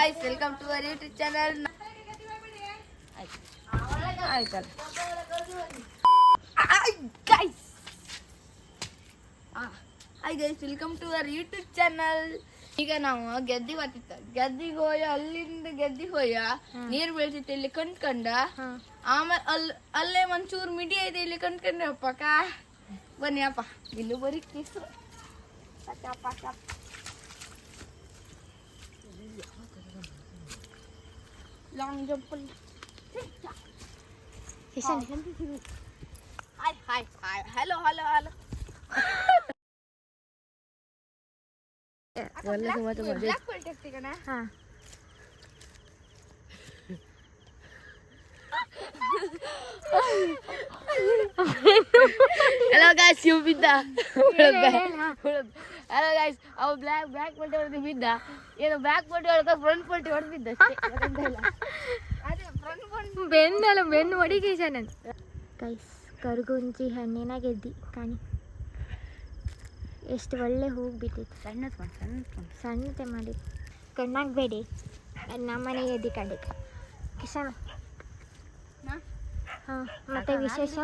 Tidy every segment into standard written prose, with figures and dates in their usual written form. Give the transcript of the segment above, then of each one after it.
guys, welcome to our YouTube channel. Hi guys, welcome to our YouTube channel. ಈಗ ನಾವು ಗೆದ್ದಿ ಬರ್ತಿತ್ತ ಗೆದ್ದಿಗೆ ಹೋಯ ಅಲ್ಲಿಂದ ಗೆದ್ದಿಗೆ ಹೋಯ ನೀರ್ ಬೀಳ್ತಿತ್ತು ಇಲ್ಲಿ ಕಂಡ್ಕಂಡ ಆಮೇಲೆ ಅಲ್ಲೇ ಒಂಚೂರು ಮಿಡಿ ಐತೆ ಇಲ್ಲಿ ಕಂಡ್ಕೊಂಡೆ ಅಪ್ಪಕ್ಕ ಬನ್ನಿ ಅಪ್ಪ ಇಲ್ಲೂ ಬರೀ ಕಿಸ್ರು long jump hi hi hi hello hello hello Hello guys, you bidda. Hello guys, our black belt ಹೊಡೆದು ಬಿದ್ದ. ಏನು ಬ್ಯಾಕ್ ಬಲ್ಟ್ ಹೊಡೆದ ಫ್ರಂಟ್ ಬಲ್ಟ್ ಹೊಡೆದು ಬಿದ್ದ ಅಷ್ಟೇ. ಅದೇ ಫ್ರಂಟ್ ಬಲ್ಟ್ ಬೆನ್ನು ಹೊಡಿಗೇಶ ನಾನು. ಗೈಸ್ ಕರ್ಗುಂಜಿ ಹಣ್ಣಿನ ಗೆದ್ದಿ ಕಾಣಿ. ಎಷ್ಟು ಒಳ್ಳೆ ಹೂವು ಬಿಟ್ಟಿತ್ತು. ಸಣ್ಣತೆ ಮಾಡಿ ಕಣ್ಣಾಗಬೇಡಿ ನಮ್ಮನೆ ಗೆದ್ದಿ ಕಂಡಿತ್ತು ಕಿಶನ್. ಹಾಂ ಮತ್ತೆ ವಿಶೇಷ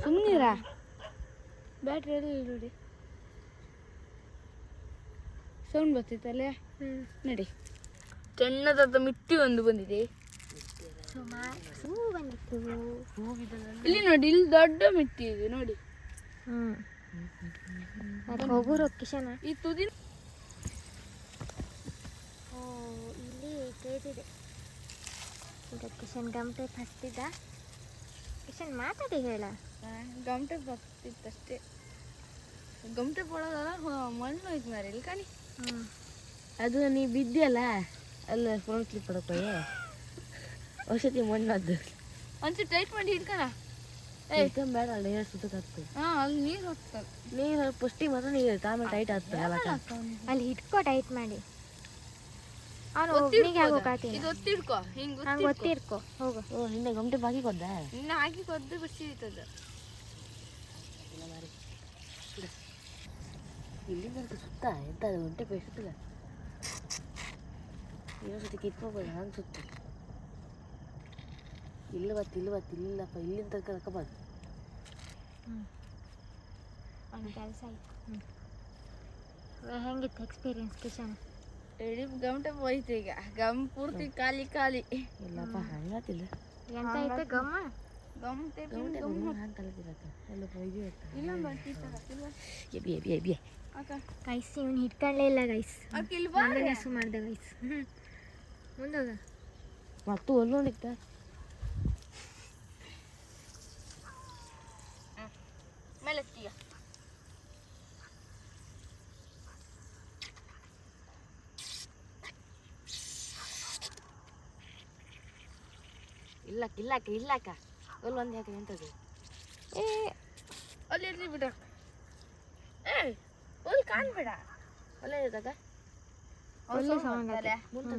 ಸುಮ್ಮನಿರ ಬ್ಯಾಟ್ರಿ ಎಲ್ಲ ನೋಡಿ ಸೌಂಡ್ ಬರ್ತಿತ್ತಲ್ಲೇ ನಡಿ. ಚೆನ್ನದ ಮಿಟ್ಟಿ ಒಂದು ಬಂದಿದೆ. ಇಲ್ಲಿ ನೋಡಿ ಇಲ್ಲಿ ದೊಡ್ಡ ಮಿಟ್ಟಿ ಇದೆ ನೋಡಿ. ಹೋಗುರು ಕಿಶನ್ ಈ ತುದಿ ಇಲ್ಲಿ ಕೇಳಿದೆ. ಈಗ ಕಿಶನ್ ಗಮ್ಟೆ ಹಚ್ತಿದ್ದ. ಕಿಶನ್ ಮಾತಾಡಿ ಹೇಳ. ಗಮ್ಟೆ ಬರ್ತಿತ್ತಷ್ಟೇ. ಗಮ್ಟೆ ಪಡೋದಲ್ಲ ಮಣ್ಣು ಹೋಯ್ತು ಮಾರಿ ಇಲ್ಲಿ ಕಾಣಿ. ಅದು ನೀ ಬಿದ್ದಿಯಲ್ಲ ಅಲ್ಲ ಫೋನ್ ಕ್ಲಿಕ್ ಪಡಕೋಯೆ ಔಷಧಿ ಮಣ್ಣದ್ದು ಒಂಚೂರು ಟೈಟ್ ಮಾಡಿ ಹಿಡ್ಕಣ. ಬೇಡ ಅಲ್ಲ ನೀರು ಸುತ್ತಕ್ಕೆ ಅಲ್ಲಿ ನೀರು ಹೋಗ್ತದೆ. ನೀರು ಪುಷ್ಟಿ ಮಾತ್ರ ನೀರು ಆಮೇಲೆ ಟೈಟ್ ಆಗ್ತದೆ. ಅಲ್ಲಿ ಹಿಡ್ಕೋ ಟೈಟ್ ಮಾಡಿ. ಅವನು ಒಬ್ಬನಿಗೆ ಹೋಗಾತೀನಿ. ಇದು ಒತ್ತಿಡ್ಕೋ ಹಿಂಗೆ ಹಂಗೆ ಒತ್ತಿಡ್ಕೋ ಹೋಗು. ಓ ನಿನ್ನೆ ಗಮಟೆ ಬಾಕಿ ಕೊದ್ದ ಇನ್ನು ಹಾಕಿ ಕೊದ್ದು ಬಿಡ್ಸಿರ್ತದ. ಇಲ್ಲಿಂದ ಸುತ್ತ ಎಂತ ಗಂಟೆ ಬೇಯಿಸುತ್ತಿಲ್ಲ. ಇನ್ನೊಂದು ಸತಿ ಕಿತ್ಕೋಬೋದು ಹಂಗೆ ಸುತ್ತ. ಇಲ್ಲಪ್ಪ ಇಲ್ಲಿಂದ ತನಕ ರಕ್ಕಬಾರ್ದು. ಒಂದು ಕೆಲಸ ಆಯ್ತು. ಹೆಂಗಿತ್ತು ಎಕ್ಸ್ಪೀರಿಯನ್ಸ್ ಕಿಶನ್? ಇಡೀ ಗಮಟೆ ಹೋಯ್ತು ಈಗ. ಗಮ್ ಪೂರ್ತಿ ಖಾಲಿ ಖಾಲಿ. ಇಲ್ಲಪ್ಪ ಹಂಗಾತಿಲ್ಲ. ಎಂತ ಐತೆ ಗಮ್ಮ ಗಮಟೆ ಹಂಗೆ ಕಲಿತಿರತ್ತ ಎಲ್ಲ ಇದು ಇಲ್ಲ ಬರ್ತಿತ್ತಲ್ಲ ಎಬಿ ಎಬಿ ಎಬಿ ಗೈಸ್ ಇವನು ಹಿಡ್ಕೊಳ್ಳೇ ಇಲ್ಲ ಗೈಸ್. ಇಲ್ಲಿ ಹೆಸು ಮಾಡಿದೆ ಗೈಸ್. ಮುಂದೋಗ ಮತ್ತು ಒಲ್ಲೋಣಿತ್ತ ಮೇಲೆತ್ತೀಯ. ಇಲ್ಲಕ್ಕ ಒಲ್ಲೊಂದು ಯಾಕೆ ಎಂತದ್ದು ಅಲ್ಲಿ ಇರ್ಲಿ ಬಿಡ. ಅಲ್ಲಿ ಕಾಣ್ಬೇಡ. ಒಳ್ಳೆ ಇದ್ದಾಗ ಒಳ್ಳೆ ಸೌಂಡ್ ಮುಂದೆ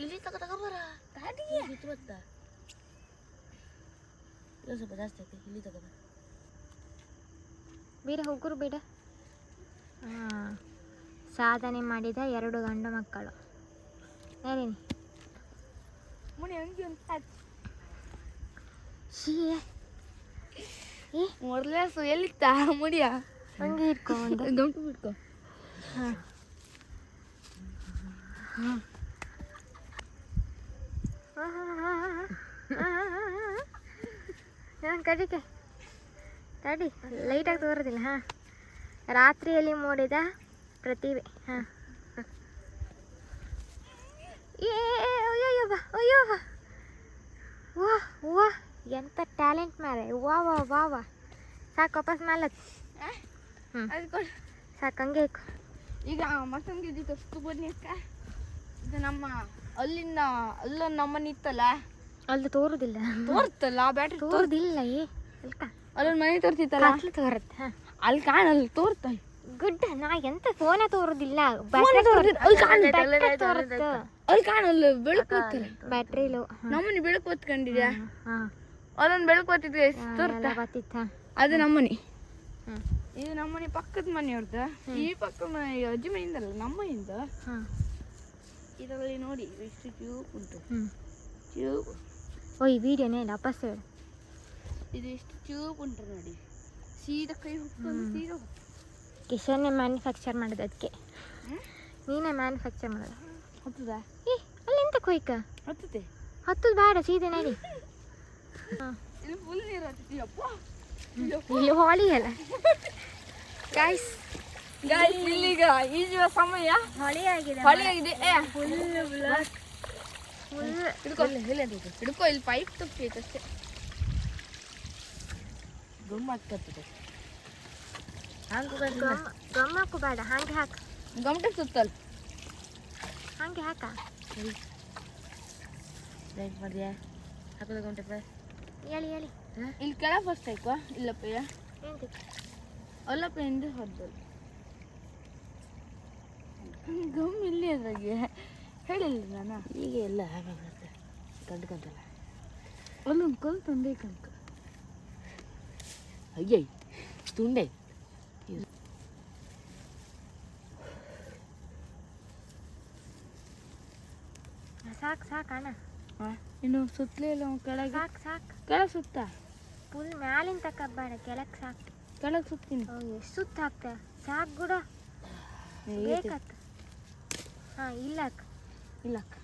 ಇಲ್ಲಿ ತಗೋಬಾರ ಇತ್ತು ಬತ್ತ ಇದು ಸ್ವಲ್ಪ ಜಾಸ್ತಿ ಆಯ್ತು. ಇಲ್ಲಿ ತಗೋಬ ಬೇಡ ಹೋಗುರು ಬೇಡ. ಸಾಧನೆ ಮಾಡಿದ 2 ಗಂಡು ಮಕ್ಕಳು. ಯಾರೇನಿ ಮುನಿ ಹಂಗೆ ಒಂದು ಮೊದಲೇಸು ಎಲ್ಲಿತ್ತ ಮುಡಿಯ ಹಂಗೆ ಇಟ್ಕೊಂಡು ಗಂಟು ಬಿಟ್ಕೊ. ಕಡಿಕೆ ತಡಿ ಲೈಟಾಗಿ ತೋರೋದಿಲ್ಲ. ರಾತ್ರಿಯಲ್ಲಿ ಮೂಡಿದ ಪ್ರತಿಭೆ. ಅಯ್ಯೋ ವಾ ಎಂತ ಟ್ಯಾಲೆಂಟ್ ಮಾರೆ. ವಾ ಸಾಕು ವಾಪಸ್ ಮಾಲತ್. ಸಾಕು ಹಂಗೆ ಈಗ ಮತ್ತೊಂದು ಗೆದ್ದಿ ತೋರಿಸ್ತು ಬನ್ನಿ ಅಕ್ಕ. ಇದು ನಮ್ಮ ಅಲ್ಲೊಂದು ನಮ್ಮನೆ ಇತ್ತಲ್ಲ ಅಲ್ಲಿ ತೋರುದಿಲ್ಲ. ತೋರ್ತಲ್ಲ ಬ್ಯಾಟ್ರಿ ತೋರುದಿಲ್ಲ. ಅಲ್ಲೊಂದು ಮನೆ ತೋರ್ತಿತ್ತಲ್ಲ ತೋರುತ್ತೆ. ಅಲ್ಲಿ ಕಾಣಲ್ಲ ತೋರ್ತ. ಗುಡ್ ನಾ ಎಂತ ಫೋನೇ ತೋರುದಿಲ್ಲ. ಅಲ್ಲಿ ಕಾಣಲ್ಲ ಬೆಳಕು ಬ್ಯಾಟ್ರಿ ಲೋ. ನಮ್ಮನೆ ಬೆಳಕು ಹೊತ್ಕೊಂಡಿದ್ಯಾ? ಅಲ್ಲೊಂದು ಬೆಳಕು ಹೊತ್ತಿದ್ವಿ ತೋರ್ತಾ ಬರ್ತಿತ್ತ. ಅದು ನಮ್ಮನೆ. ಇದು ನಮ್ಮನೆ ಪಕ್ಕದ ಮನೆಯವ್ರದ. ಈ ಪಕ್ಕದ ಮನೆ ಅಜ್ಜಿ ಮನೆಯಿಂದಲ್ಲ, ನಮ್ಮ ಮನೆಯಿಂದ. ಇದರಲ್ಲಿ ನೋಡಿ ಎಷ್ಟು ಟ್ಯೂಬ್ ಉಂಟು. ಟ್ಯೂಬ್. ಓ ಈ ವಿಡಿಯೋನೇ ವಾಪಸ್ ಹೇಳು. ಇದು ಎಷ್ಟು ಟ್ಯೂಬ್ ಉಂಟು ನೋಡಿ. ಸೀದಾ ಕೈ ಹೋಗ್ತದೆ, ಸೀದಾ ಕಿಶನ್ನೇ ಮ್ಯಾನುಫ್ಯಾಕ್ಚರ್ ಮಾಡೋದು, ಅದಕ್ಕೆ ನೀನೇ ಮ್ಯಾನುಫ್ಯಾಕ್ಚರ್ ಮಾಡೋದು. ಹತ್ತದ ಏ ಅಲ್ಲೆಂತ ಕೊಯ್ಕ ಹತ್ತದೆ. ಹತ್ತದು ಬೇಡ, ಸೀದೆ ನಡಿ. ಇಲ್ಲಿ ಫುಲ್ ನೀರು ಹತ್ತಿಯಪ್ಪ. ಇಲ್ಲಿ ಹೊಳಿ ಅಲ್ಲ ಗಾಯ್ಸ್. ಗಾಯ್ಸ್ ಇಲ್ಲಿಗ ಈಜುವ ಸಮಯ. ಹೊಳಿ ಆಗಿದೆ, ಹೊಳೆ ಆಗಿದೆ. ಫುಲ್ ಹಿಡ್ಕೊ, ಹಿಡ್ಕೊ, ಇಲ್ಲಿ ಪೈಪ್ ತುಪ್ಪೈತೆ ಅಷ್ಟೇ. ಗಮ್ಮತ್ತದ ಗಮ್ಮಕ್ಕೂ ಬೇಡ, ಹಾಗೆ ಹಾಕ. ಗಮಟೆ ಸುತ್ತಲ್ ಹಾಗೆ ಹಾಕ. ಲೈಟ್ ಮಾಡಿದ್ಯಾ ಹಾಕೋದ ಗಂಟೆ ಹೇಳಿ ಹೇಳಿ. ಇಲ್ಲಿ ಕೆಳ ಫಸ್ಟ್ ಆಯ್ಕೋ. ಇಲ್ಲಪ್ಪ ಎಂತ ಅಲ್ಲಪ್ಪ ಎಂದು ಹೊದ್ದು ಗಮ್ ಇಲ್ಲಿ ಅದ್ರಾಗೆ ಹೇಳಿಲ್ಲ ನಾನು. ಈಗ ಎಲ್ಲ ಹಾಗೆ ಕಂಡ್ಕಂತಲ್ಲ ಅಲ್ಲೊಂದು ಕಲ್ ತಂದೆ ಕಣ್ಕ. ಅಯ್ಯೈ ತುಂಡೆ ಸಾಕು ಸಾಕು ಅಣ್ಣ. ಇನ್ನು ಸುತ್ತಲೇ ಇಲ್ಲ ಕೆಳಗೆ. ಸಾಕು ಸಾಕು. ಕೆಳಗೆ ಸುತ್ತ. ಫುಲ್ ಮ್ಯಾಲಿನ ತಕ್ಕ ಬೇಡ, ಕೆಳಗೆ ಸಾಕು. ಕೆಳಗೆ ಸುತ್ತೀನಿ. ಎಷ್ಟು ಸುತ್ತ ಹಾಕ್ತ ಸಾಕು ಗುಡ ಬೇಕತ್ತ. ಹಾಂ ಇಲ್ಲಕ್ಕ ಇಲ್ಲಕ್ಕ.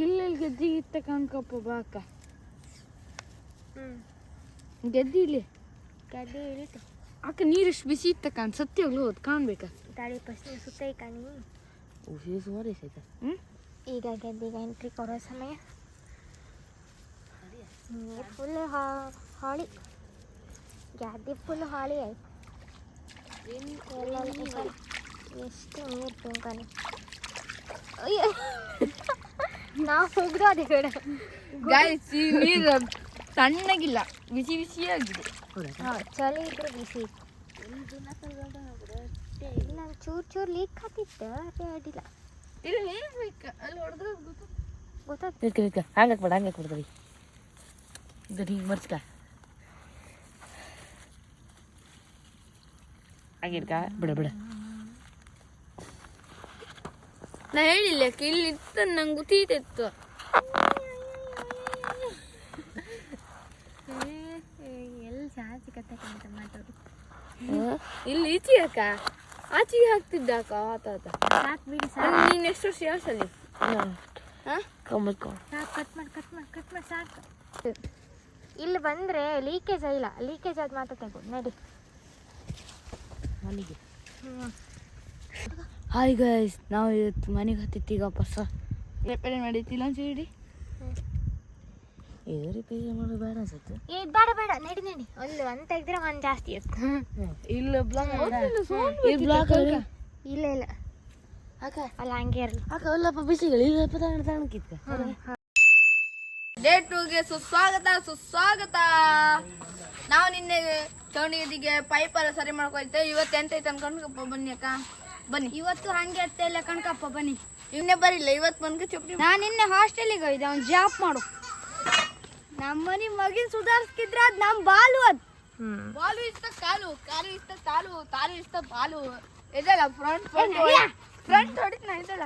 ಇಲ್ಲಿ ಗೆದ್ದಿ ಇತ್ತ ಕಣ್ಕಪ್ಪ ಬಾಕ. ಗೆದ್ದಿ ಇಲ್ಲಿ ಗಡ್ಡೆ ಇಳಿತು. ಅಕ್ಕ ನೀರಿಷ್ಟು ಬಿಸಿ ಇತ್ತ ಕಾಣ್ ಸತ್ಯವಾಗ್ಲೂ ಹೋದ್ ಕಾಣ್ಬೇಕಾ. ತಾಳಿ ಫಸ್ಟ್ ಸುತ್ತ ಕಾಣಿ. ಸುಮಾರು ಎಷ್ಟಾಯ್ತಾ? ಈಗ ಗೆದ್ದಿಗ ಎಂಟ್ರಿ ಕೊಡೋ ಸಮಯ. ನೀರು ಫುಲ್ ಹಾಳಿ, ಗೆದ್ದಿ ಫುಲ್ ಹಾಳಿ ಆಯ್ತು. ಎಷ್ಟು ನೀರು ತುಂಬ್ತಾನೆ. ಅಯ್ಯೋ ನಾವು ಹೋಗ್ದೋದೆ ಬೇಡ. ಗಾಯ್ಸ್ ಈ ನೀರು ತಣ್ಣಗಿಲ್ಲ, ಬಿಸಿ ಬಿಸಿಯಾಗಿದೆ. ಹಾಂ ಚಳಿ ಇದ್ರೆ ಬಿಸಿ ಇತ್ತು. ಇಲ್ಲ ಚೂರು ಚೂರು ಲೀಕ್ ಆಗ್ತಿತ್ತು, ಅದೇ ಅಡ್ಡಿಲ್ಲ. ಇಲ್ಲಿ ನೀರು ಬೇಕು, ಅಲ್ಲಿ ಹೊಡೆದ್ರೆ ಗೊತ್ತಾಗ್ತದೆ. ಇರ್ಕ ಹಂಗೆ ಹಾಕ್ಬೇಡ, ಹಂಗೆ ಹಾಕ್ಬಿಡ್ತೀವಿ. ಇದು ಹಿಂಗೆ ಮರ್ಸ್ಕ ಹಂಗೆ ಇರ್ಕ ಬಿಡ ಬಿಡ. ನಾ ಹೇಳಿಲ್ಲ ಇಲ್ಲಿ ಇತ್ತು, ನಂಗೆ ಗೊತ್ತಿತ್ತು. ಎಲ್ಲಿ ಜಾಸ್ತಿ ಕತ್ತಕ್ಕಂತ ಮಾತಾಡು. ಇಲ್ಲಿ ಈಚೆಗೆ ಅಕ್ಕ, ಆಚೆಗೆ ಹಾಕ್ತಿದ್ದ ಅಕ್ಕ. ಸಾಕು ಬಿಡಿ ಸಾಕು. ನೀನು ಎಷ್ಟು ವರ್ಷ ಯಾಸಲ್ಲಿ ಕಮ್ಮತ್ಕೊ ಸಾಕು, ಕಟ್ ಮಾಡಿ ಕಟ್ ಮಾಡಿ ಕಟ್ ಮಾಡಿ ಸಾಕು. ಇಲ್ಲಿ ಬಂದರೆ ಲೀಕೇಜ್ ಇಲ್ಲ, ಲೀಕೇಜ್ ಆದ ಮಾತ್ರ ತಗೋ ನಡಿ ಮನೆಗೆ. ಹಾಯ್ ಗೈಸ್, ನಾವು ಇವತ್ತು ಮನೆಗೆ ಹತ್ತಿತ್ತೀಗ ವಾಪಸ್. ರಿಪೇರಿ ಮಾಡಿತ್ತಿಲ್ಲ ಅಂಚೂಡಿ. ಇದು ರಿಪೇರಿ ಮಾಡೋದು ಬೇಡ ಅನ್ಸುತ್ತೆ. ಏ ಬೇಡ ಬೇಡ, ನಡಿ ನಡಿ. ಒಂದು ತೆಗೆದ್ರೆ ಒಂದು ಜಾಸ್ತಿ ಇರುತ್ತೆ. ಇಲ್ಲ ಬ್ಲಾಕ್ ಇಲ್ಲ ಇಲ್ಲ ಅಕ್ಕ ಅಲ್ಲ ಹಂಗೆ ಇರಲಿ. ಅಕ್ಕ ಅಲ್ಲಪ್ಪ ಬಿಸಿಗಳು ಈಗ ತಣ್ಣಕ್ಕಿತ್ತ. ಡೇ 2ಗೆ ಸುಸ್ವಾಗತ ಸುಸ್ವಾಗತ. ನಾವು ನಿನ್ನೆ ಚೌಣಿಗೆ ಪೈಪ್ ಎಲ್ಲ ಸರಿ ಮಾಡ್ಕೊಳ್ತೇವೆ. ಇವತ್ತು ಎಂತೈತೆ ಅನ್ಕೊಂಡು ಬನ್ನಿ ಅಕ್ಕ, ಬನ್ನಿ. ಇವತ್ತು ಹಂಗೆ ಇರ್ತಾ ಇಲ್ಲ ಕಣ್ಕಪ್ಪ, ಬನ್ನಿ. ಇನ್ನೇ ಬರಿಲ್ಲ, ಇವತ್ತು ಬಂದು ಚುಪ್ಟಿ. ನಾನು ನಿನ್ನೆ ಹಾಸ್ಟೆಲಿಗೆ ಹೋಯ್ದೆ, ಅವ್ನು ಜಾಬ್ ಮಾಡು. ನಮ್ಮ ಮನೆ ಮಗಿನ ಸುಧಾರಿಸ್ತಿದ್ರೆ ಅದು ನಮ್ಮ ಬಾಲು. ಅದು ಬಾಲು ಇಷ್ಟ ಕಾಲು, ಕಾಲು ಇಷ್ಟ ತಾಲು, ತಾಲು ಇಷ್ಟ ಬಾಲು. ಇದಲ್ಲ ಫ್ರಂಟ್ ಹೊಡಿತ ಇದಲ್ಲ.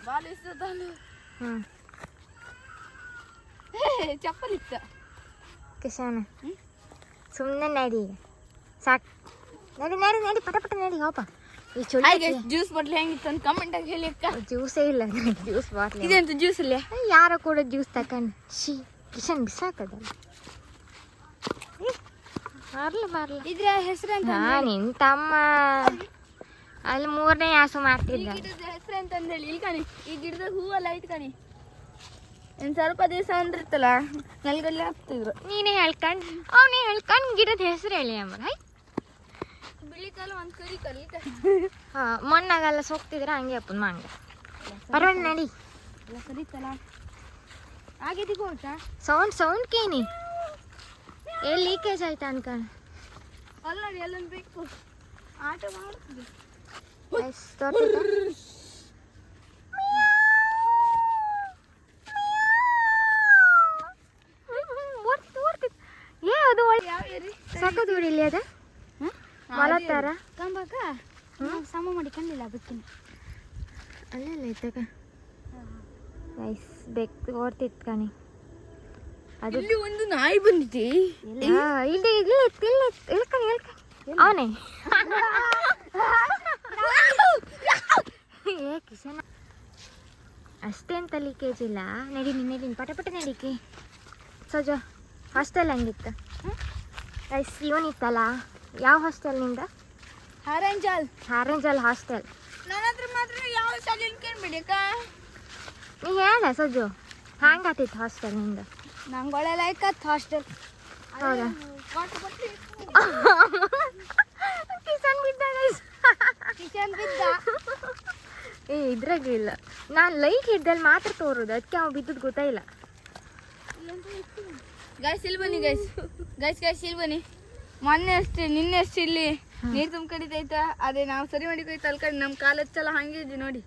ಬಾಲು ಇಷ್ಟ ತಾಲು. ಚಪ್ಪಲ್ ಇತ್ತ. ಕಿಶಾನ ಸುಮ್ಮನೆ ನಡಿ, ಸಾಕು. ನಡಿ ನಡಿ ನಡಿ, ಪಟ ಪಟ ನಡಿ ಹೋಪ. ಈ ಚಳಿ ಜ್ಯೂಸ್ ಬಾಟ್ಲಿ ಹೆಂಗಿತ್ತು ಅಂತ ಕಮೆಂಟ್ ಆಗಿ ಹೇಳಿ ಅಕ್ಕ. ಜ್ಯೂಸೇ ಇಲ್ಲ, ಜ್ಯೂಸ್ ಬಾಟ್ಲಿ. ಇದೆಂತ ಜ್ಯೂಸ್ ಇಲ್ಲ. ಯಾರೋ ಕೂಡ ಜ್ಯೂಸ್ ತಕೊಂಡು ಶಿ ಕಿಶನ್ ಬಿಸಾಕದಲ್ಲ. ಬರ್ಲ ಬರ್ಲ ಇದ್ರ ಹೆಸರು ಅಂತ ನಿನ್ ತಮ್ಮ ಅಲ್ಲಿ 3ನೇ ಯಾಸು ಮಾಡ್ತಿದ್ದ. ಹೆಸರು ಅಂತ ಹೇಳಿ ಇಲ್ಲಿ ಕಣಿ, ಈ ಗಿಡದ ಹೂವೆಲ್ಲ ಐತ್ ಕಣಿ. ಇನ್ನು ಸ್ವಲ್ಪ ದಿವಸ ಅಂದಿರ್ತಲ್ಲ ನೆಲಗಲ್ಲಿ ಹಾಕ್ತಿದ್ರು. ನೀನೇ ಹೇಳ್ಕೊಂಡು ಅವನೇ ಹೇಳ್ಕೊಂಡು ಗಿಡದ ಹೆಸರು ಹೇಳಿ ಅಮ್ಮ. ಹೈ ಬಿಳಿ ಕಾಲು ಒಂದು ಕರಿ ಕಲಿ. ಹಾಂ ಮಣ್ಣಾಗೆಲ್ಲ ಸೋಗ್ತಿದ್ರೆ ಹಂಗೆ ಅಪ್ಪನ ಮಂಗ. ಪರವಾಗಿಲ್ಲ ನಡಿ. ಎಲ್ಲ ಕರೀತಲ್ಲ ಆಗಿದ್ದೀಗ ಹೋಯ್ತಾ. ಸೌಂಡ್ ಕೇನಿ ಎಲ್ಲಿ ಲೀಕೇಜ್ ಆಯ್ತಾ ಅನ್ಕೊಂಡು. ಅಲ್ಲ ಎಲ್ಲೊಂದು ಬೇಕು ಆಟ ಮಾಡ್ತಿದ್ದೆ. ಏ ಅದು ಸಖತ್ ಹೊಡಿಲಿ ಅದ ಮಲತ್ತಾರ ಕಂಬಕ್ಕ ಸಮ ಮಾಡಿ ಕಂಡಿಲ್ಲ ಬಿಟ್ಟಿನಿ ಅಲ್ಲೆಲ್ಲ ಇತ್ತಾಗ ರೈಸ್ ಬೇಕು ಓಡ್ತಿತ್ತು ಕಣಿ ಅದು ಇಲ್ಲಿ ಒಂದು ನಾಯಿ ಬಂದಿದೆ. ಇಲ್ಲಿ ಇಳ್ಕಣಿ ಅವನೇ ಏ ಕಿಶನ ಅಷ್ಟೇಂತ ಲೀಕೇಜ್ ಇಲ್ಲ. ನಡಿ ಪಟ ನಡಿಕೆ ಸಜೋ. ಹಾಸ್ಟೆಲ್ ಹೆಂಗಿತ್ತು? ರೈಸ್ ಇವನಿತ್ತಲ್ಲ, ಯಾವ ಹಾಸ್ಟೆಲ್ನಿಂದ? ಹಾರಂಜಲ್ ಹಾಸ್ಟೆಲ್. ನನ್ನ ಹತ್ರ ಮಾತ್ರ ಯಾವ ಶಾಲೆ ಕೇಳ್ಬೇಡಿ ಅಕ್ಕ. ನೀ ಹೇಳ ಸಜ್ಜು ಹ್ಯಾಂಗಾತಿತ್ತು ಹಾಸ್ಟೆಲ್ನಿಂದ? ನಂಗೆ ಒಳ್ಳೆ ಲೈಕ್ ಆತ್ ಹಾಸ್ಟೆಲ್. ಹೌದಾ? ಕಿಚನ್ ಬಿದ್ದ ಏ ಇದ್ರಾಗ ಇಲ್ಲ, ನಾನು ಲೈಟ್ ಹಿಡ್ದಲ್ಲಿ ಮಾತ್ರ ತೋರೋದು, ಅದಕ್ಕೆ ಅವ ಬಿದ್ದದ್ದು ಗೊತ್ತಾಯಿಲ್ಲ. ಗೈಸ್ ಇಲ್ಲಿ ಬನ್ನಿ ಗೈಸ್ ಇಲ್ಲಿ ಬನ್ನಿ. ಮೊನ್ನೆ ಅಷ್ಟೇ ನಿನ್ನೆ ಅಷ್ಟೇ ಇಲ್ಲಿ ನೀರು ತುಂಬ್ಕಡಿತೈತ. ಅದೇ ನಾವು ಸರಿ ಮಾಡಿಕೋಯ್ತು ಅಲ್ಕಂಡು ನಮ್ಮ ಕಾಲು ಹಚ್ಚಲ್ಲ ಹಂಗೆ ಇದ್ವಿ ನೋಡಿ.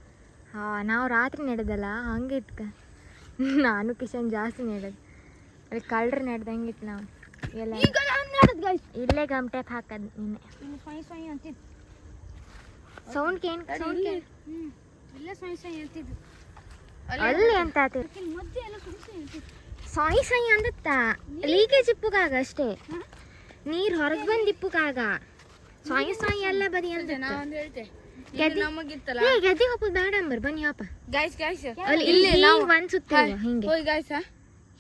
ಹಾಂ ನಾವು ರಾತ್ರಿ ನಡೆದಲ್ಲ ಹಂಗೆ ಇತ್ಕ. ನಾನು ಕಿಶನ್ ಜಾಸ್ತಿ ನಡೆದು ಅಲ್ಲಿ ಕಳ್ರು ನಡೆದಂಗಿತ್ತು. ನಾವು ಎಲ್ಲ ಇಲ್ಲೇ ಗಮ್ ಟೇಪ್ ಹಾಕೋದು ನಿನ್ನೆ. ಸೌಂಡ್ ಕೇನ್ ಅಲ್ಲಿ ಅಂತ ಸಾಯಿ ಸಾಯಿ ಅಂದತ್ತ ಲೀಕೇಜ್ ಇಪ್ಪುಗಾಗ ಅಷ್ಟೇ, ನೀರು ಹೊರಗೆ ಬಂದು ಇಪ್ಪುಗಾಗ ಸಾಯಿ ಸಾಯಿ ಎಲ್ಲ ಬದಿ ಅಂತ ನಮಗಿತ್ತಲ್ಲ ಗೆದ್ದಿ ಹೋಗೋದು ಬೇಡ ಅಂಬರ್ ಬನ್ನಿ ಅಪ್ಪ. ಗೈಸ್ ಅಲ್ಲಿ ಇಲ್ಲಿ ಒಂದ್ ಸುತ್ತಿರುವ ಹಿಂಗೆ ಹೋಯ್ ಗೈಸ್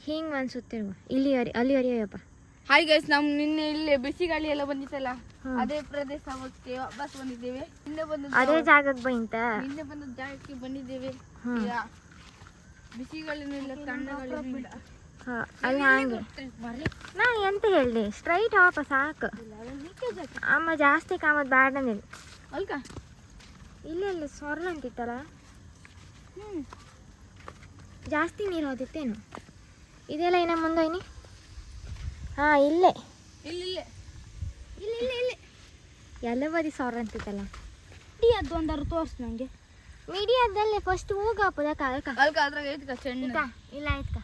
ಹಿಂಗೆ ಒಂದ್ ಸುತ್ತಿರುವ ಇಲ್ಲಿ ಅಲ್ಲಿ ಅರಿಯಪ್ಪ. ಹಾಯ್ ಗೈಸ್ ನಮ್ ನಿನ್ನೆ ಇಲ್ಲಿ ಬಿಸಿ ಗಾಳಿ ಎಲ್ಲ ಬಂದಿತ್ತಲ್ಲ, ಅದೇ ಪ್ರದೇಶ ಬಸ್ ಬಂದಿದ್ದೇವೆ. ಹಿಂದೆ ಬಂದ ಅದೇ ಜಾಗಕ್ಕೆ ಬೈಂತ ಹಿಂದೆ ಬಂದ ಜಾಗಕ್ಕೆ ಬಂದಿದ್ದೇವೆ. ಈಗ ಬಿಸಿ ಗಾಳಿನೂ ಇಲ್ಲ, ತಣ್ಣ ಗಾಳಿನೂ ಇಲ್ಲ. ಅಲ್ಲಿ ಹಂಗೆ ನಾ ಎಂತ ಹೇಳಿ ಸ್ಟ್ರೈಟ್ ಹಾಪ ಸಾಕು. ಅಮ್ಮ ಜಾಸ್ತಿ ಕಾಮದ್ ಬ್ಯಾಡ ಅಂದಿಲ್ಲ ಅಲ್ಕ. ಇಲ್ಲ ಸೊರ್ಲ ಅಂತಿತ್ತಲ್ಲ, ಜಾಸ್ತಿ ನೀರು ಹೋದಿತ್ತೇನು? ಇದೆಲ್ಲ ಏನ ಮುಂದೋಯ್ನಿ? ಹಾಂ ಇಲ್ಲೇ ಇಲ್ಲಿ ಎಲ್ಲ ಬದಿ ಸೊರ್ಲ ಅಂತಿತ್ತಲ್ಲ. ಅದು ಒಂದಾರು ತೋರ್ಸ್ ನಂಗೆ. ಮೀಡಿಯಾದಲ್ಲೇ ಫಸ್ಟ್ ಹೋಗಪ್ಪದಕ್ಕ ಅದಕ್ಕ ಅಲ್ಕ ಅದ್ರಾಗ ಐತ್ಕ ಚೆಂಡ ಇಲ್ಲ ಆಯ್ತಕ್ಕ.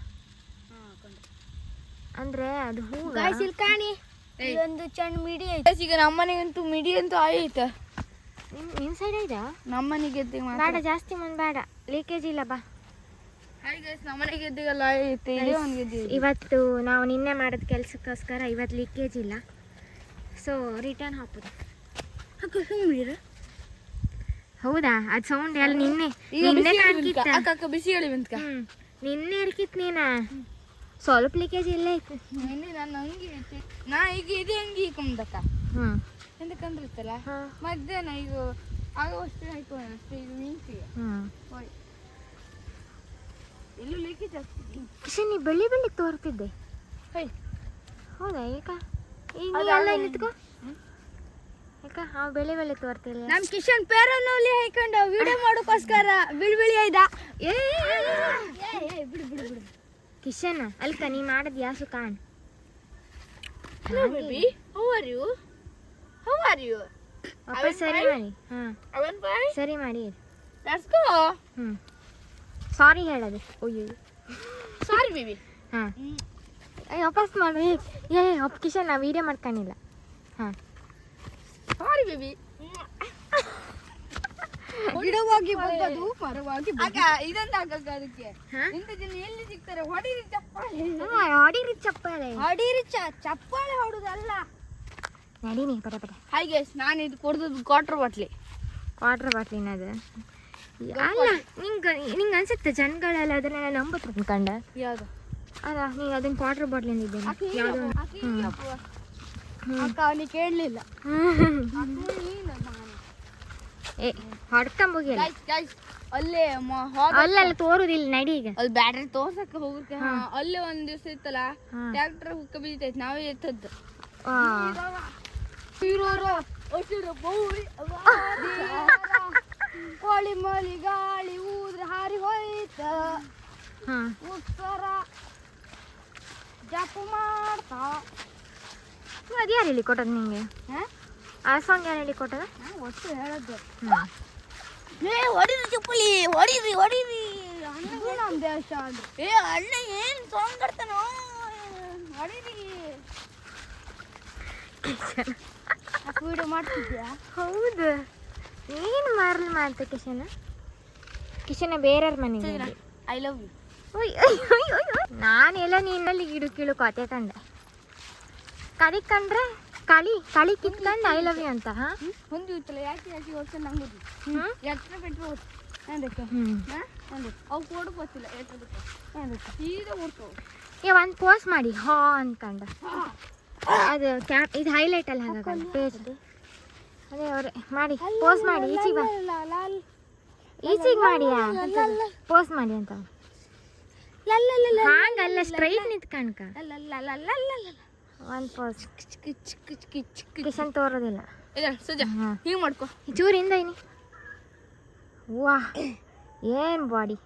ಅಂದ್ರೆ ಅದು ಹೂ ಕಾಣಿ ಒಂದು ಚೆಂಡ್ ಮಿಡಿ ಐತೆ. ಈಗ ನಮ್ಮನೆಗಂತೂ ಮಿಡಿ ಅಂತೂ ಆಯ್ತ. ನಿನ್ ಸೈಡ್ ಐತಾ? ನಮ್ಮನೆ ಗೆದ್ದೆ ಬೇಡ ಜಾಸ್ತಿ ಮಂದಿ ಬೇಡ, ಲೀಕೇಜ್ ಇಲ್ಲ ಬಾ. ನಮ್ಮನೆ ಗೆದ್ದಿಗೆಲ್ಲ ಐತೆ. ಇವತ್ತು ನಾವು ನಿನ್ನೆ ಮಾಡೋದು ಕೆಲ್ಸಕ್ಕೋಸ್ಕರ ಇವತ್ತು ಲೀಕೇಜ್ ಇಲ್ಲ, ಸೊ ರಿಟರ್ನ್ ಹಾಕೋದು. ಹೌದಾ? ಅದು ಸೌಂಡ್ ಎಲ್ಲ ನಿನ್ನೆ ಅಕ್ಕ ಬಿಸಿ ಹೇಳಿ ಬಂತ ನಿನ್ನೆ ಇರ್ಕಿತ್ ನೀನ ಸ್ವಲ್ಪ ಲೀಕೇಜ್ ಇಲ್ಲೇ ಐತಿ. ನಿನ್ನೆ ನಾನು ಹಂಗೆ ಐತಿ ನಾ ಈಗ ಇದು ಹಂಗೆ ಈಕೊಂಬಕ್ಕ ಎಂತಕ್ಕಂದ್ರೆ ಇತ್ತಲ್ಲ ಮಧ್ಯಾಹ್ನ ಈಗ ಆಗೋವಷ್ಟೇ ಆಯ್ತು ಅಷ್ಟೇ. ಇದು ಮೀನ್ಸಿಗೆ ಎಲ್ಲೂ ಲೀಕೇಜ್ ಆಗ್ತಿದ್ವಿ. ಕಿಶನ್ ನೀ ಬೆಳ್ಳಿ ತೋರ್ತಿದ್ದೆ. ಹೌದಾ? ಈಗ ಈಗ ಎಲ್ಲ ನಿಂತ್ಕೋ ಯಾಕ ಹಾಂ ಬೆಳ್ಳಿ ತೋರ್ತಿಲ್ಲ. ನಮ್ ಕಿಶನ್ ಪೇರನೋಲಿ ಹಾಕೊಂಡು ವಿಡಿಯೋ ಮಾಡೋಕ್ಕೋಸ್ಕರ ಬಿಳಿ ಐದ ಬಿಡು ಕಿಶನ್ ಅಲ್ಕ ನೀ ಮಾಡದ್ ಯಾಸು ಕಾಣ್. Hello baby, how are you? ವಾಪಸ್ ಸರಿ ಮಾಡಿ. ಸರಿ ಮಾಡಿ. Let's go. ಸಾರಿ ಹೇಳೋದು. ಅಯ್ಯೋ Sorry baby. ಹಾಂ ವಾಪಸ್ ಮಾಡಿ. ಕಿಶನ್ ನಾ ವಿಡಿಯೋ ಮಾಡ್ಕೊಂಡಿಲ್ಲ. ಹಾಂ Sorry baby. ಗಿಡವಾಗಿ ಬಂದದು ಮರವಾಗಿ ಅಕ್ಕ ಇದನ್ನ ಹಾಕಕ್ಕ ಅದಕ್ಕೆ ಇಂಥ ಜನ ಎಲ್ಲಿ ಸಿಗ್ತಾರೆ? ಹೊಡಿರಿ ಚಪ್ಪಾಳೆ ಹೊಡುದಲ್ಲ. ನಡೀನಿ ಪಟ. ಹಾಯ್ ಗೈಸ್, ನಾನು ಇದು ಕೊಡ್ದದ್ದು ವಾಟರ್ ಬಾಟ್ಲಿನದು ಅಲ್ಲ. ನಿಂಗೆ ಅನ್ಸುತ್ತೆ ಜನಗಳೆಲ್ಲ ಅದನ್ನೆಲ್ಲ ನಂಬತ್ರ ಅನ್ಕಂಡ. ಯಾವುದು? ಅಲ್ಲ ನೀನು ಅದನ್ನ ವಾಟರ್ ಬಾಟ್ಲಿಂದ ಇದ್ದೇನೆ ಯಾವುದೋ ಅಕ್ಕ ಅವನಿಗೆ ಕೇಳಲಿಲ್ಲ. ಏ ಹೊಡ್ಕೊಂಬೋಗಿ ಅಲ್ಲೇ ಅಲ್ಲೆಲ್ಲ ತೋರುದಿಲ್ಲ. ನಡಿ ಈಗ ಅಲ್ಲಿ ಬ್ಯಾಟ್ರಿ ತೋರ್ಸಕ್ಕೆ ಹೋಗಕ್ಕೆ ಅಲ್ಲೇ ಒಂದ್ ದಿವಸ ಇತ್ತಲ್ಲ, ಟ್ರ್ಯಾಕ್ಟರ್ ಹುಕ್ಕ ಬಿದ್ದೈತೆ, ನಾವೇ ಎತ್ತದ್ದು. ಕೋಳಿ ಮಲಿ ಗಾಳಿ ಊದ್ರೆ ಹಾರಿ ಹೋಯ್ತ ಉತ್ತರ ಜಪ ಮಾಡ್ತಾ. ಅದು ಯಾರು ಹೇಳಿ ಕೊಟ್ಟದು ನಿಂಗೆ? ಆ ಸಾಂಗ್ ಯಾರು ಹೇಳಿ ಕೊಟ್ಟದ? ಒಟ್ಟು ಹೇಳದ್ದು. ಹೊಡಿರಿ ಚಪ್ಪಲಿ, ಹೊಡಿರಿ ನಮ್ ದೇಶ ಅಂದ್ರೆ ಅಣ್ಣ ಏನ್ ಸಾಂಗ್ ಕಟ್ತಾನೋ, ಹೊಡಿರಿ. ವಿಡಿಯೋ ಮಾಡ್ತಿದ್ಯಾ? ಹೌದು, ಏನು ಮಾರಲ್ ಮಾಡ್ತೆ ಕಿಶನ? ಕಿಶನ ಬೇರೆಯವ್ರ ಮನೆಗೆ ಐ ಲವ್ ಯು. ನಾನೆಲ್ಲ ನಿನ್ನಲ್ಲಿ ಗಿಡು ಕೀಳು ಕೊತೆ ಕಂಡೆ. ಕಳಿ ಕಂಡ್ರೆ ಕಳಿ ಕಿತ್ಕೊಂಡು ಐ ಲವ್ ಯು ಅಂತ. ಒಂದು ಇತ್ತಲ್ಲ, ಯಾಕೆ ವರ್ಷ ನಂಗೆ ಎತ್ತರ ಬಿಟ್ಟರೆ ಏನಕ್ಕೆ ಅವು ಕೊಡು ಗೊತ್ತಿಲ್ಲ ಏನಕ್ಕೆ ಸೀದಾ ಓಡ್ತಾವೆ. ಒಂದು ಪೋಸ್ಟ್ ಮಾಡಿ ಹಾ ಅನ್ಕಂಡು ಅದು ಇದು ಹೈಲೈಟ್ ಅಲ್ಲಿ ಹಾಗಾಗಿ ಪೇಜ್ ಅದೇ ಅವ್ರೆ ಮಾಡಿ ಪೋಸ್ಟ್ ಮಾಡಿ ಈಚಿಗೆ ಮಾಡಿ ಪೋಸ್ಟ್ ಮಾಡಿ ಅಂತ ಹಾಗಲ್ಲ ಸ್ಟ್ರೈಟ್ ನಿಂತ್ಕಣ್ಕ ಒಂದು ಪೋಸ್ಟ್ ಕಿಶನ್ ತೋರೋದಿಲ್ಲ. ಸುಜಾ ಹಿಂಗೆ ಮಾಡ್ಕೊ. ಚೂರಿಂದ ಇನಿ ವಾ ಏನು ಬಾಡಿ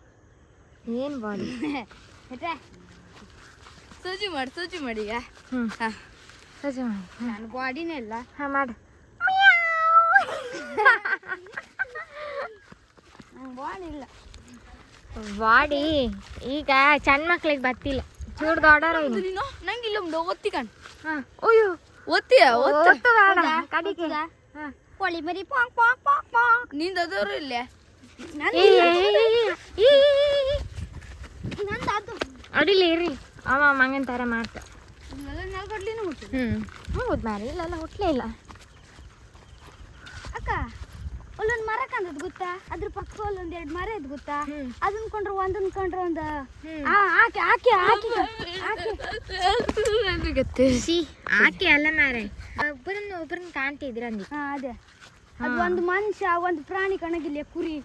ಸೂಜಿ ಮಾಡಿ ಈಗ. ಹ್ಞೂ ಸಜಿ ಮಾಡಿ. ನನ್ನ ಬಾಡಿನೇ ಇಲ್ಲ. ಹಾಂ ಮಾಡು. ಬಾಡಿ ಇಲ್ಲ. ಬಾಡಿ ಈಗ ಸಣ್ಣ ಮಕ್ಳಿಗೆ ಬತ್ತಿಲ್ಲ, ಚೂರು ದೊಡ್ಡವ್ರ ನೀನು ನಂಗೆ ಇಲ್ಲೊಂದು ಒತ್ತಿ ಕಣ್. ಹಾಂ ಅಯ್ಯೋ ಒತ್ತಿಯ ಒತ್ತು ಬೇಡ ಕಡಿಗೆ. ಹಾಂ ಕೋಳಿ ಮರಿ ಪಾಂಗ್ ಪಾಂಗ್ ಪಾಂಗ್ ಪಾಂಗ್ ನಿಂದದವರು ಇಲ್ಲೇ ನಂದು ಅದು ಅಡಿಲಿ ಇರ್ರಿ ಅವ ಮಂಗನ ಥರ ಮಾಡ್ತ. ನಾಲ್ಕೊಡ್ಲಿನೂ ಹುಟ್ಟು. ಹೌದು ಮಾರಿ ಇಲ್ಲೆಲ್ಲ ಹುಟ್ಲೇ ಇಲ್ಲ. ಅಕ್ಕ ಅಲ್ಲೊಂದು ಮರ ಕಂದದ್ ಗೊತ್ತಾ? ಅದ್ರ ಪಕ್ಕ ಅಲ್ಲೊಂದ್ 2 ಮರ ಇದ್ ಗೊತ್ತಾ? ಅದನ್ನ ಕೊಂಡ್ರೆ ಒಂದನ್ ಕೊಂಡ್ರೆ ಒಂದು ಆಕೆ ಅಲ್ಲ ಮಾರೆ, ಒಬ್ಬರನ್ನ ಕಾಣ್ತಿದ್ರ ಅಂದಿ. ಅದೇ ಅದು ಒಂದು ಮನುಷ್ಯ ಒಂದು ಪ್ರಾಣಿ ಕಣಗಿಲ್ಲ, ಕುರಿ.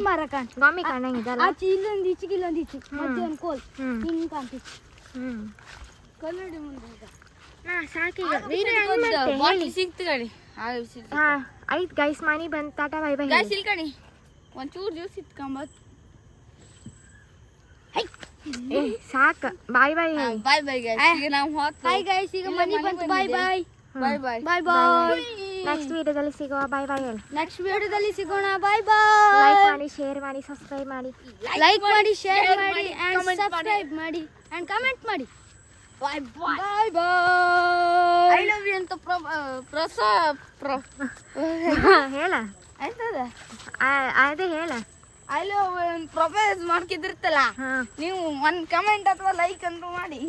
ಮರ ಕಾಣ್ ಗಾಮಿ ಕಾಣಂಗಿದಲ್ಲ. ಆಚೆ ಇಲ್ಲೊಂದು ಈಚೆಗೆ ಇಲ್ಲೊಂದು ಈಚೆ ಮತ್ತೆ ಒಂದು ಕೋಲ್ ಹಿಂಗ್ ಕಾಣ್ತಿತ್ತು. ಕಲ್ಲಡಿ ಮುಂದೆ ಸಾಕೀಗ ಸಿಕ್ತು ಕಣಿ. ಹಾಂ ಆಯ್ತು ಗೈಸ್, ಮನಿ ಬಂದು ಟಾಟ ಬೈ ಬೈ. ಗೈಸ್ ಇಲ್ಲಿ ಕಣಿ ಒಂಚೂರು ಜ್ಯೂಸ್ ಇಟ್ಕೊಂಬತ್. ಸಾಕು ಬಾಯ್ ಬಾಯ್ ಬಾಯ್ ಬಾಯ್ ಗೈಸ್. ಈಗ ನಾವು ಬಾಯ್ ಗೈಸ್, ಈಗ ಮನಿ ಬಂತು. ಬಾಯ್ ಬಾಯ್ ಬಾಯ್ ಬಾಯ್ ಬಾಯ್ ಬಾಯ್. ನೆಕ್ಸ್ಟ್ ವಿಡಿಯೋದಲ್ಲಿ ಸಿಗೋಣ. ಬಾಯ್ ಬಾಯ್ ಹೇಳಿ. ನೆಕ್ಸ್ಟ್ ವಿಡಿಯೋದಲ್ಲಿ ಸಿಗೋಣ. ಬಾಯ್ ಬಾಯ್. ಲೈಕ್ ಮಾಡಿ, ಶೇರ್ ಮಾಡಿ, ಸಬ್ಸ್ಕ್ರೈಬ್ ಮಾಡಿ. ಲೈಕ್ ಮಾಡಿ, ಶೇರ್ ಮಾಡಿ and ಸಬ್ಸ್ಕ್ರೈಬ್ ಮಾಡಿ and ಕಮೆಂಟ್ ಮಾಡಿ. ಬಾಯ್ ಬಾಯ್ ಬಾಯ್ ಬಾಯ್. ಐ ಲವ್ ಯು ಅಂತ ಹೇಳ ಆಯ್ತದ. ಅದೇ ಹೇಳ. ಐ ಲವ್ ಪ್ರಪೋಸ್ ಮಾಡ್ಕಿದಿರ್ತಲ್ಲ, ನೀವು ಒಂದು ಕಮೆಂಟ್ ಅಥವಾ ಲೈಕ್ ಅಂತ ಮಾಡಿ.